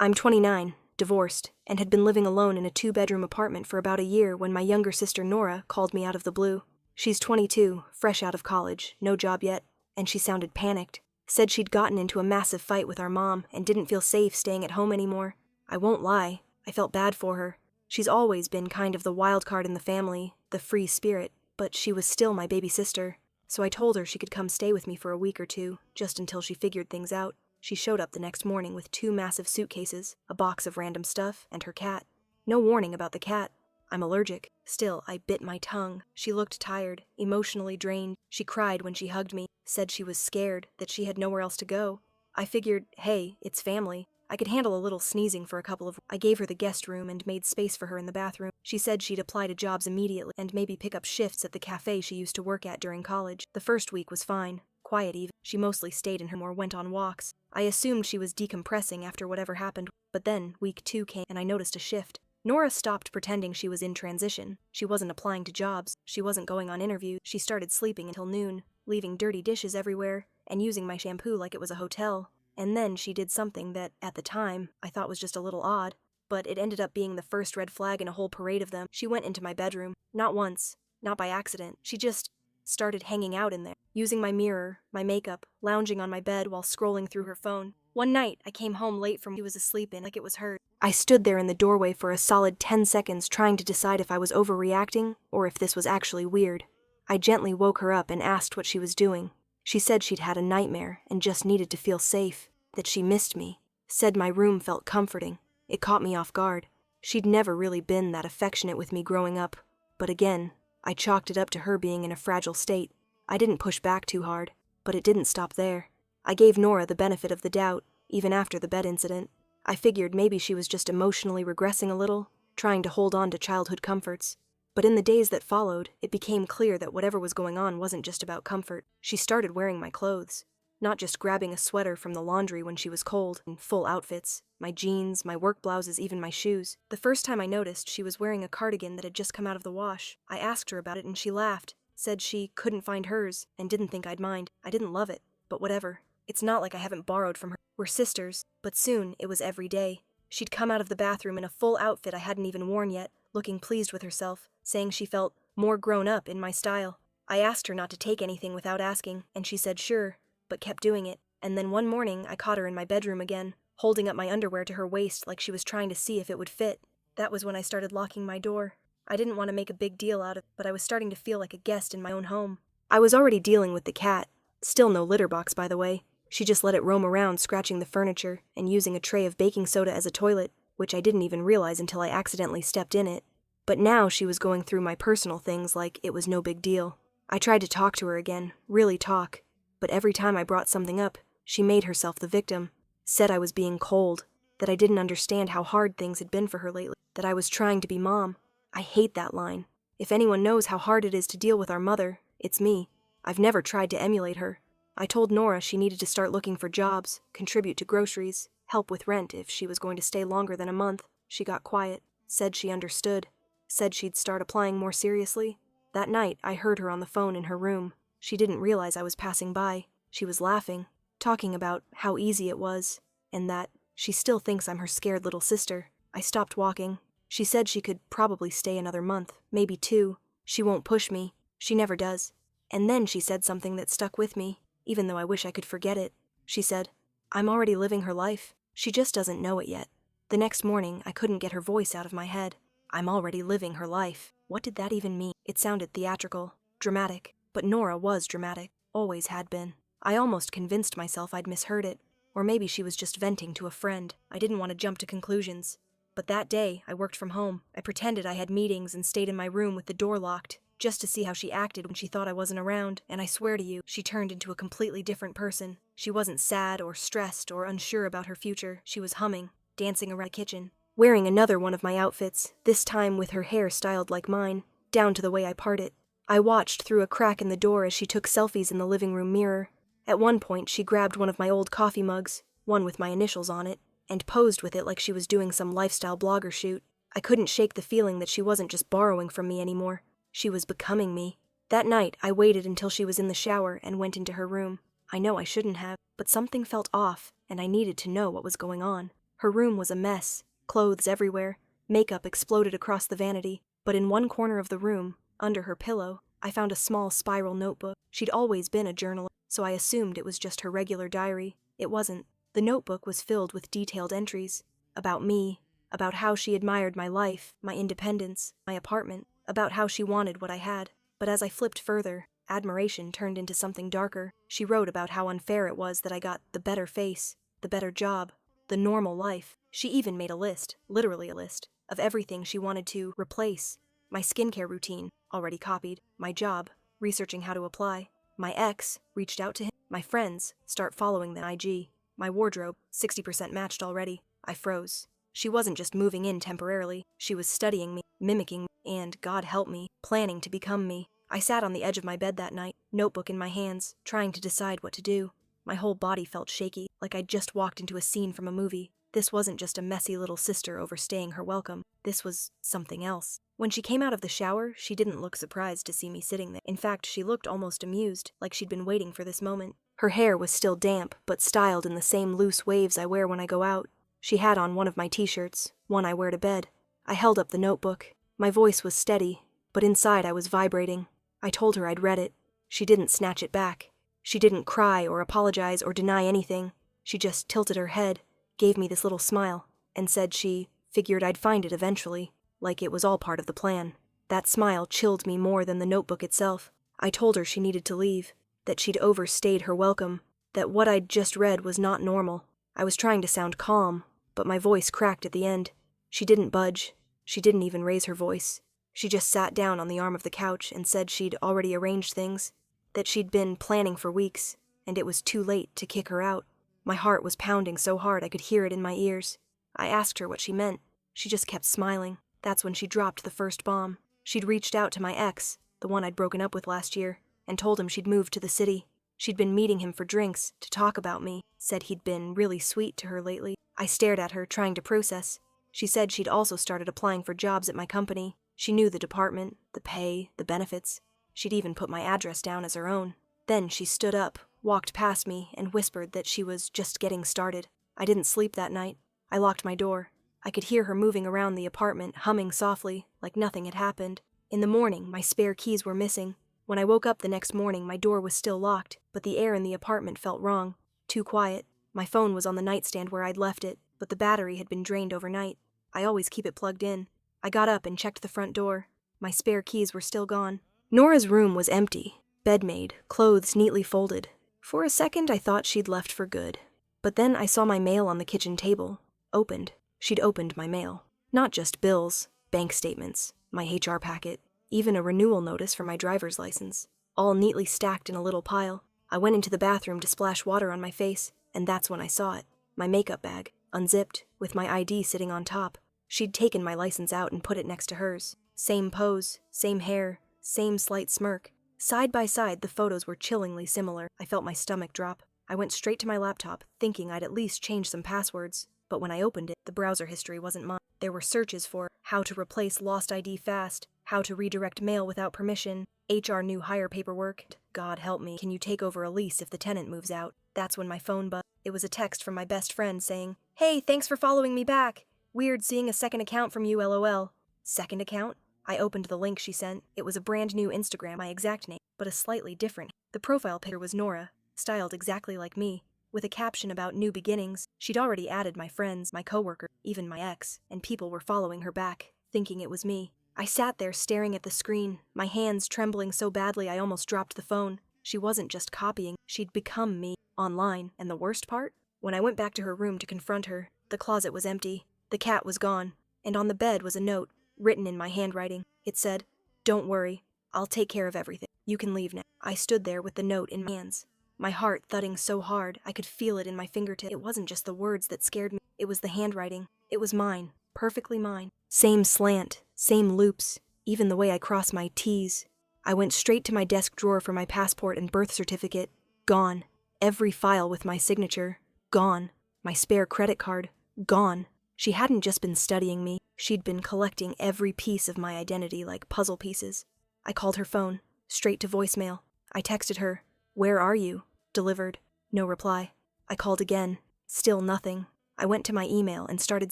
I'm 29, divorced, and had been living alone in a 2-bedroom apartment for about a year when my younger sister Nora called me out of the blue. She's 22, fresh out of college, no job yet, and she sounded panicked. Said she'd gotten into a massive fight with our mom and didn't feel safe staying at home anymore. I won't lie, I felt bad for her. She's always been kind of the wild card in the family, the free spirit, but she was still my baby sister. So I told her she could come stay with me for a week or two, just until she figured things out. She showed up the next morning with 2 massive suitcases, a box of random stuff, and her cat. No warning about the cat. I'm allergic. Still, I bit my tongue. She looked tired, emotionally drained. She cried when she hugged me, said she was scared, that she had nowhere else to go. I figured, hey, it's family. I could handle a little sneezing for a couple of... I gave her the guest room and made space for her in the bathroom. She said she'd apply to jobs immediately and maybe pick up shifts at the cafe she used to work at during college. The first week was fine. Quiet even. She mostly stayed in her room or went on walks. I assumed she was decompressing after whatever happened, but then week 2 came and I noticed a shift. Nora stopped pretending she was in transition. She wasn't applying to jobs. She wasn't going on interviews. She started sleeping until noon, leaving dirty dishes everywhere, and using my shampoo like it was a hotel. And then she did something that, at the time, I thought was just a little odd, but it ended up being the first red flag in a whole parade of them. She went into my bedroom. Not once. Not by accident. She just started hanging out in there, using my mirror, my makeup, lounging on my bed while scrolling through her phone. One night, I came home late from she was asleep in like it was hers. I stood there in the doorway for a solid 10 seconds trying to decide if I was overreacting or if this was actually weird. I gently woke her up and asked what she was doing. She said she'd had a nightmare and just needed to feel safe, that she missed me, said my room felt comforting. It caught me off guard. She'd never really been that affectionate with me growing up, but again, I chalked it up to her being in a fragile state. I didn't push back too hard, but it didn't stop there. I gave Nora the benefit of the doubt, even after the bed incident. I figured maybe she was just emotionally regressing a little, trying to hold on to childhood comforts. But in the days that followed, it became clear that whatever was going on wasn't just about comfort. She started wearing my clothes, not just grabbing a sweater from the laundry when she was cold, in full outfits, my jeans, my work blouses, even my shoes. The first time I noticed, she was wearing a cardigan that had just come out of the wash. I asked her about it and she laughed, said she couldn't find hers, and didn't think I'd mind. I didn't love it, but whatever. It's not like I haven't borrowed from her. We're sisters, but soon it was every day. She'd come out of the bathroom in a full outfit I hadn't even worn yet, looking pleased with herself, saying she felt more grown up in my style. I asked her not to take anything without asking, and she said sure, but kept doing it. And then one morning I caught her in my bedroom again, holding up my underwear to her waist like she was trying to see if it would fit. That was when I started locking my door. I didn't want to make a big deal out of it, but I was starting to feel like a guest in my own home. I was already dealing with the cat. Still no litter box, by the way. She just let it roam around, scratching the furniture and using a tray of baking soda as a toilet, which I didn't even realize until I accidentally stepped in it. But now she was going through my personal things like it was no big deal. I tried to talk to her again, really talk, but every time I brought something up, she made herself the victim, said I was being cold, that I didn't understand how hard things had been for her lately, that I was trying to be mom. I hate that line. If anyone knows how hard it is to deal with our mother, it's me. I've never tried to emulate her. I told Nora she needed to start looking for jobs, contribute to groceries, help with rent if she was going to stay longer than a month. She got quiet, said she understood, said she'd start applying more seriously. That night, I heard her on the phone in her room. She didn't realize I was passing by. She was laughing, talking about how easy it was, and that she still thinks I'm her scared little sister. I stopped walking. She said she could probably stay another month, maybe 2. She won't push me. She never does. And then she said something that stuck with me, even though I wish I could forget it. She said, I'm already living her life. She just doesn't know it yet. The next morning, I couldn't get her voice out of my head. I'm already living her life. What did that even mean? It sounded theatrical, dramatic, but Nora was dramatic, always had been. I almost convinced myself I'd misheard it, or maybe she was just venting to a friend. I didn't want to jump to conclusions. But that day, I worked from home. I pretended I had meetings and stayed in my room with the door locked, just to see how she acted when she thought I wasn't around, and I swear to you, she turned into a completely different person. She wasn't sad or stressed or unsure about her future. She was humming, dancing around the kitchen, wearing another one of my outfits, this time with her hair styled like mine, down to the way I part it. I watched through a crack in the door as she took selfies in the living room mirror. At one point, she grabbed one of my old coffee mugs, one with my initials on it, and posed with it like she was doing some lifestyle blogger shoot. I couldn't shake the feeling that she wasn't just borrowing from me anymore. She was becoming me. That night, I waited until she was in the shower and went into her room. I know I shouldn't have, but something felt off, and I needed to know what was going on. Her room was a mess, clothes everywhere, makeup exploded across the vanity, but in one corner of the room, under her pillow, I found a small spiral notebook. She'd always been a journalist, so I assumed it was just her regular diary. It wasn't. The notebook was filled with detailed entries. About me, about how she admired my life, my independence, my apartment, about how she wanted what I had. But as I flipped further, admiration turned into something darker. She wrote about how unfair it was that I got the better face, the better job, the normal life. She even made a list, literally a list, of everything she wanted to replace. My skincare routine, already copied. My job, researching how to apply. My ex, reached out to him. My friends, start following the IG. My wardrobe, 60% matched already. I froze. She wasn't just moving in temporarily. She was studying me, mimicking me, and, God help me, planning to become me. I sat on the edge of my bed that night, notebook in my hands, trying to decide what to do. My whole body felt shaky, like I'd just walked into a scene from a movie. This wasn't just a messy little sister overstaying her welcome. This was something else. When she came out of the shower, she didn't look surprised to see me sitting there. In fact, she looked almost amused, like she'd been waiting for this moment. Her hair was still damp, but styled in the same loose waves I wear when I go out. She had on one of my t-shirts, one I wear to bed. I held up the notebook. My voice was steady, but inside I was vibrating. I told her I'd read it. She didn't snatch it back. She didn't cry or apologize or deny anything. She just tilted her head, gave me this little smile, and said she figured I'd find it eventually, like it was all part of the plan. That smile chilled me more than the notebook itself. I told her she needed to leave, that she'd overstayed her welcome, that what I'd just read was not normal. I was trying to sound calm, but my voice cracked at the end. She didn't budge. She didn't even raise her voice. She just sat down on the arm of the couch and said she'd already arranged things, that she'd been planning for weeks, and it was too late to kick her out. My heart was pounding so hard I could hear it in my ears. I asked her what she meant. She just kept smiling. That's when she dropped the first bomb. She'd reached out to my ex, the one I'd broken up with last year, and told him she'd moved to the city. She'd been meeting him for drinks, to talk about me, said he'd been really sweet to her lately. I stared at her, trying to process. She said she'd also started applying for jobs at my company. She knew the department, the pay, the benefits. She'd even put my address down as her own. Then she stood up, walked past me, and whispered that she was just getting started. I didn't sleep that night. I locked my door. I could hear her moving around the apartment, humming softly, like nothing had happened. In the morning, my spare keys were missing. When I woke up the next morning, my door was still locked, but the air in the apartment felt wrong. Too quiet. My phone was on the nightstand where I'd left it, but the battery had been drained overnight. I always keep it plugged in. I got up and checked the front door. My spare keys were still gone. Nora's room was empty. Bed made, clothes neatly folded. For a second, I thought she'd left for good. But then I saw my mail on the kitchen table. Opened. She'd opened my mail. Not just bills, bank statements, my HR packet, even a renewal notice for my driver's license, all neatly stacked in a little pile. I went into the bathroom to splash water on my face, and that's when I saw it. My makeup bag, unzipped, with my ID sitting on top. She'd taken my license out and put it next to hers. Same pose, same hair, same slight smirk. Side by side, the photos were chillingly similar. I felt my stomach drop. I went straight to my laptop, thinking I'd at least change some passwords. But when I opened it, the browser history wasn't mine. There were searches for how to replace lost ID fast, how to redirect mail without permission, HR new hire paperwork. God help me, can you take over a lease if the tenant moves out? That's when my phone buzzed. It was a text from my best friend saying, "Hey, thanks for following me back. Weird seeing a second account from you, LOL. Second account? I opened the link she sent. It was a brand new Instagram, my exact name, but a slightly different. The profile picture was Nora, styled exactly like me, with a caption about new beginnings. She'd already added my friends, my coworker, even my ex, and people were following her back, thinking it was me. I sat there staring at the screen, my hands trembling so badly I almost dropped the phone. She wasn't just copying, she'd become me, online. And the worst part? When I went back to her room to confront her, the closet was empty, the cat was gone, and on the bed was a note, written in my handwriting. It said, "Don't worry, I'll take care of everything. You can leave now." I stood there with the note in my hands, my heart thudding so hard I could feel it in my fingertips. It wasn't just the words that scared me, it was the handwriting. It was mine, perfectly mine. Same slant, same loops, even the way I cross my T's. I went straight to my desk drawer for my passport and birth certificate. Gone. Every file with my signature. Gone. My spare credit card. Gone. She hadn't just been studying me, she'd been collecting every piece of my identity like puzzle pieces. I called her phone, straight to voicemail. I texted her, "Where are you?" Delivered. No reply. I called again. Still nothing. I went to my email and started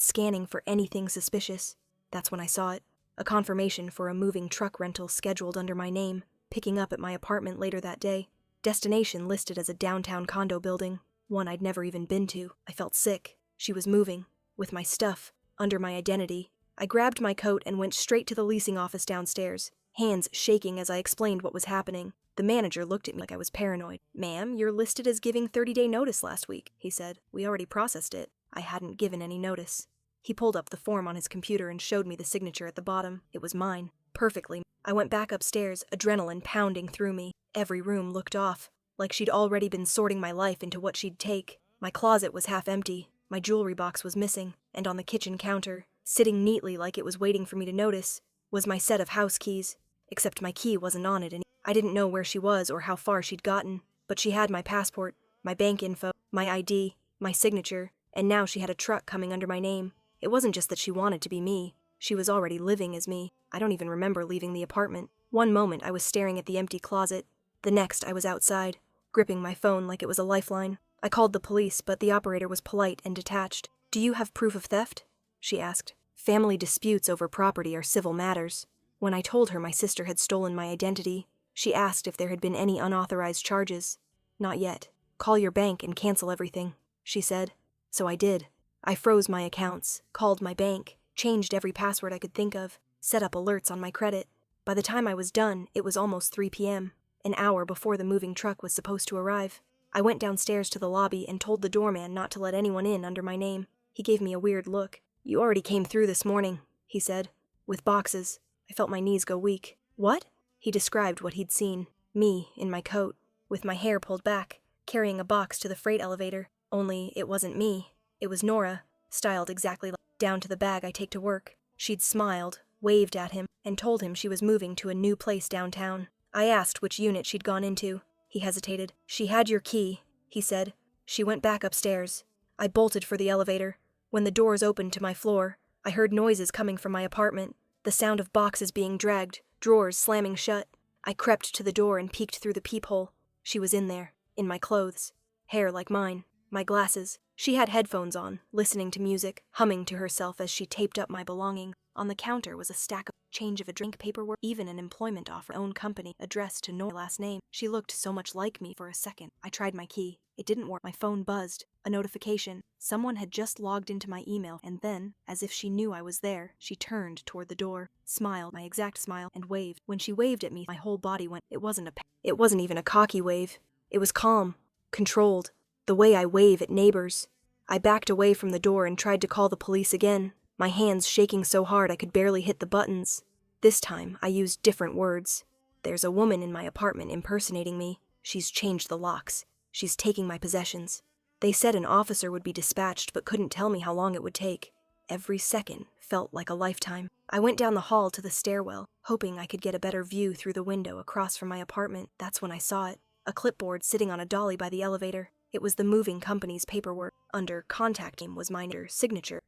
scanning for anything suspicious. That's when I saw it. A confirmation for a moving truck rental scheduled under my name, picking up at my apartment later that day. Destination listed as a downtown condo building, one I'd never even been to. I felt sick. She was moving, with my stuff, under my identity. I grabbed my coat and went straight to the leasing office downstairs, hands shaking as I explained what was happening. The manager looked at me like I was paranoid. "Ma'am, you're listed as giving 30-day notice last week," he said. "We already processed it." I hadn't given any notice. He pulled up the form on his computer and showed me the signature at the bottom. It was mine. Perfectly. I went back upstairs, adrenaline pounding through me. Every room looked off, like she'd already been sorting my life into what she'd take. My closet was half empty. My jewelry box was missing, and on the kitchen counter, sitting neatly like it was waiting for me to notice, was my set of house keys. Except my key wasn't on it, and I didn't know where she was or how far she'd gotten. But she had my passport, my bank info, my ID, my signature, and now she had a truck coming under my name. It wasn't just that she wanted to be me. She was already living as me. I don't even remember leaving the apartment. One moment I was staring at the empty closet. The next I was outside, gripping my phone like it was a lifeline. I called the police, but the operator was polite and detached. "Do you have proof of theft?" she asked. "Family disputes over property are civil matters." When I told her my sister had stolen my identity, she asked if there had been any unauthorized charges. "Not yet. Call your bank and cancel everything," she said. So I did. I froze my accounts, called my bank, changed every password I could think of, set up alerts on my credit. By the time I was done, it was almost 3 p.m., an hour before the moving truck was supposed to arrive. I went downstairs to the lobby and told the doorman not to let anyone in under my name. He gave me a weird look. "You already came through this morning," he said, "with boxes." I felt my knees go weak. "What?" He described what he'd seen. Me, in my coat, with my hair pulled back, carrying a box to the freight elevator. Only it wasn't me. It was Nora, styled exactly down to the bag I take to work. She'd smiled, waved at him, and told him she was moving to a new place downtown. I asked which unit she'd gone into. He hesitated. "She had your key," he said. "She went back upstairs." I bolted for the elevator. When the doors opened to my floor, I heard noises coming from my apartment, the sound of boxes being dragged, drawers slamming shut. I crept to the door and peeked through the peephole. She was in there, in my clothes. Hair like mine, my glasses. She had headphones on, listening to music, humming to herself as she taped up my belongings. On the counter was a stack of change of a drink paperwork, even an employment offer, own company, addressed to Nora's last name. She looked so much like me for a second. I tried my key. It didn't work. My phone buzzed. A notification. Someone had just logged into my email, and then, as if she knew I was there, she turned toward the door, smiled, my exact smile, and waved. When she waved at me, my whole body went. It wasn't even a cocky wave. It was calm, controlled, the way I wave at neighbors. I backed away from the door and tried to call the police again, my hands shaking so hard I could barely hit the buttons. This time, I used different words. "There's a woman in my apartment impersonating me. She's changed the locks. She's taking my possessions." They said an officer would be dispatched but couldn't tell me how long it would take. Every second felt like a lifetime. I went down the hall to the stairwell, hoping I could get a better view through the window across from my apartment. That's when I saw it. A clipboard sitting on a dolly by the elevator. It was the moving company's paperwork. Under contact name was my signature.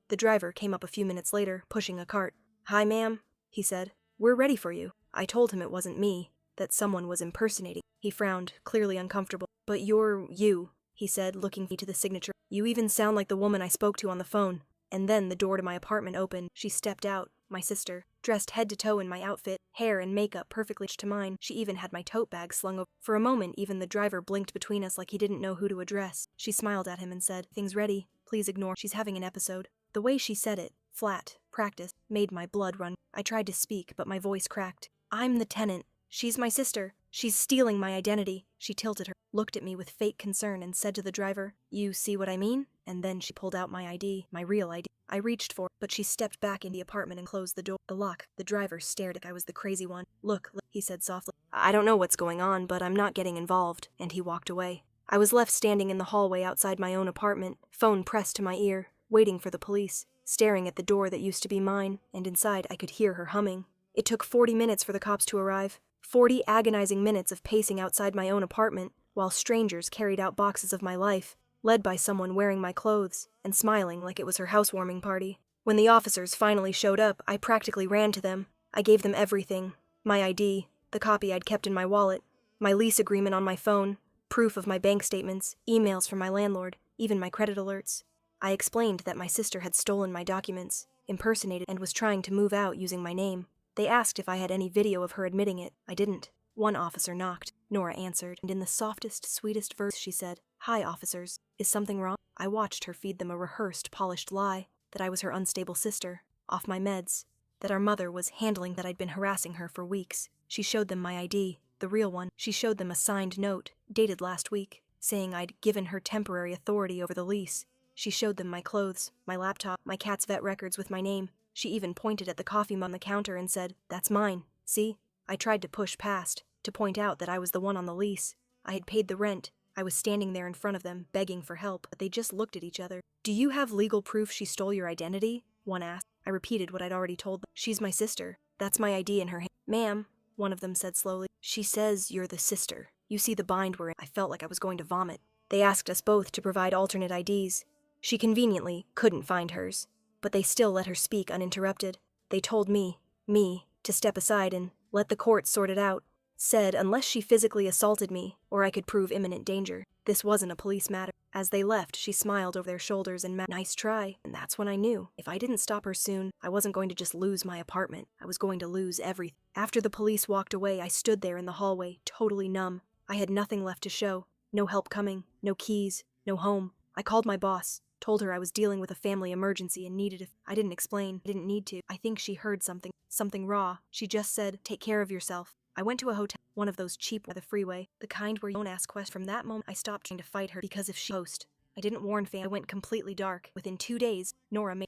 The driver came up a few minutes later, pushing a cart. "Hi, ma'am," he said. "We're ready for you." I told him it wasn't me, that someone was impersonating. He frowned, clearly uncomfortable. "But you're you," he said, looking to the signature. "You even sound like the woman I spoke to on the phone." And then the door to my apartment opened. She stepped out, my sister, dressed head to toe in my outfit, hair and makeup perfectly to mine. She even had my tote bag slung over. For a moment, even the driver blinked between us like he didn't know who to address. She smiled at him and said, "Things ready. Please ignore. She's having an episode." The way she said it, flat, practiced, made my blood run. I tried to speak, but my voice cracked. "I'm the tenant. She's my sister. She's stealing my identity." She tilted her, looked at me with fake concern and said to the driver, "You see what I mean?" And then she pulled out my ID, my real ID. I reached for it, but she stepped back in the apartment and closed the door. The lock. The driver stared like I was the crazy one. Look, he said softly. "I don't know what's going on, but I'm not getting involved." And he walked away. I was left standing in the hallway outside my own apartment, phone pressed to my ear, waiting for the police, staring at the door that used to be mine, and inside I could hear her humming. It took 40 minutes for the cops to arrive. 40 agonizing minutes of pacing outside my own apartment, while strangers carried out boxes of my life, led by someone wearing my clothes, and smiling like it was her housewarming party. When the officers finally showed up, I practically ran to them. I gave them everything. My ID, the copy I'd kept in my wallet, my lease agreement on my phone, proof of my bank statements, emails from my landlord, even my credit alerts. I explained that my sister had stolen my documents, impersonated, and was trying to move out using my name. They asked if I had any video of her admitting it. I didn't. One officer knocked. Nora answered, and in the softest, sweetest voice she said, "Hi, officers. Is something wrong?" I watched her feed them a rehearsed, polished lie, that I was her unstable sister, off my meds, that our mother was handling, that I'd been harassing her for weeks. She showed them my ID, the real one. She showed them a signed note, dated last week, saying I'd given her temporary authority over the lease. She showed them my clothes, my laptop, my cat's vet records with my name. She even pointed at the coffee mug on the counter and said, "That's mine. See?" I tried to push past, to point out that I was the one on the lease. I had paid the rent. I was standing there in front of them, begging for help, but they just looked at each other. "Do you have legal proof she stole your identity?" one asked. I repeated what I'd already told them. "She's my sister. That's my ID in her hand." "Ma'am," one of them said slowly, "she says you're the sister. You see the bind we're in." I felt like I was going to vomit. They asked us both to provide alternate IDs. She conveniently couldn't find hers, but they still let her speak uninterrupted. They told me, to step aside and let the court sort it out. Said unless she physically assaulted me, or I could prove imminent danger, this wasn't a police matter. As they left, she smiled over their shoulders and "Nice try." And that's when I knew, if I didn't stop her soon, I wasn't going to just lose my apartment. I was going to lose everything. After the police walked away, I stood there in the hallway, totally numb. I had nothing left to show. No help coming, no keys, no home. I called my boss, told her I was dealing with a family emergency and needed it. I didn't explain. I didn't need to. I think she heard something raw. She just said, "Take care of yourself." I went to a hotel, one of those cheap by the freeway, the kind where you don't ask questions. From that moment, I stopped trying to fight her, because if she host, I didn't warn fam. I went completely dark. Within 2 days,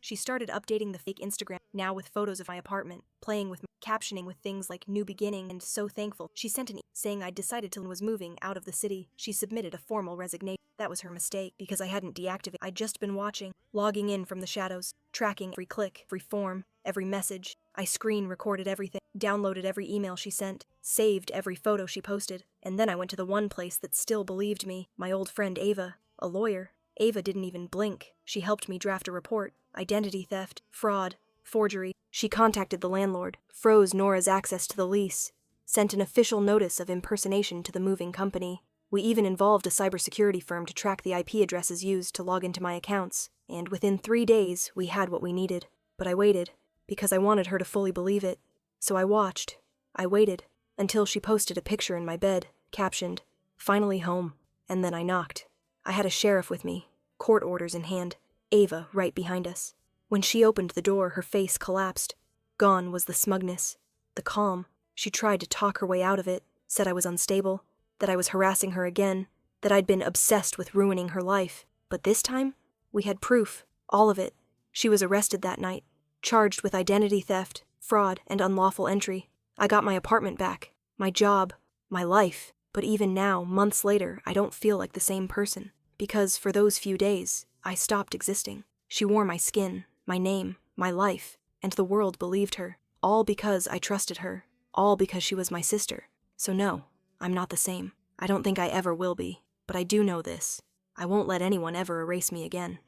she started updating the fake Instagram, now with photos of my apartment, playing with me, captioning with things like "new beginning" and "so thankful." She sent an email saying I'd decided to was moving out of the city. She submitted a formal resignation. That was her mistake, because I hadn't deactivated. I'd just been watching, logging in from the shadows, tracking every click, every form, every message. I screen recorded everything, downloaded every email she sent, saved every photo she posted, and then I went to the one place that still believed me, my old friend Ava, a lawyer. Ava didn't even blink. She helped me draft a report. Identity theft, fraud, forgery. She contacted the landlord, froze Nora's access to the lease, sent an official notice of impersonation to the moving company. We even involved a cybersecurity firm to track the IP addresses used to log into my accounts, and within 3 days, we had what we needed. But I waited, because I wanted her to fully believe it. So I watched. I waited, until she posted a picture in my bed, captioned, "Finally home." And then I knocked. I had a sheriff with me, court orders in hand, Ava right behind us. When she opened the door, her face collapsed. Gone was the smugness, the calm. She tried to talk her way out of it, said I was unstable, that I was harassing her again, that I'd been obsessed with ruining her life. But this time, we had proof, all of it. She was arrested that night, charged with identity theft, fraud, and unlawful entry. I got my apartment back, my job, my life. But even now, months later, I don't feel like the same person. Because for those few days, I stopped existing. She wore my skin, my name, my life, and the world believed her. All because I trusted her. All because she was my sister. So no, I'm not the same. I don't think I ever will be. But I do know this. I won't let anyone ever erase me again.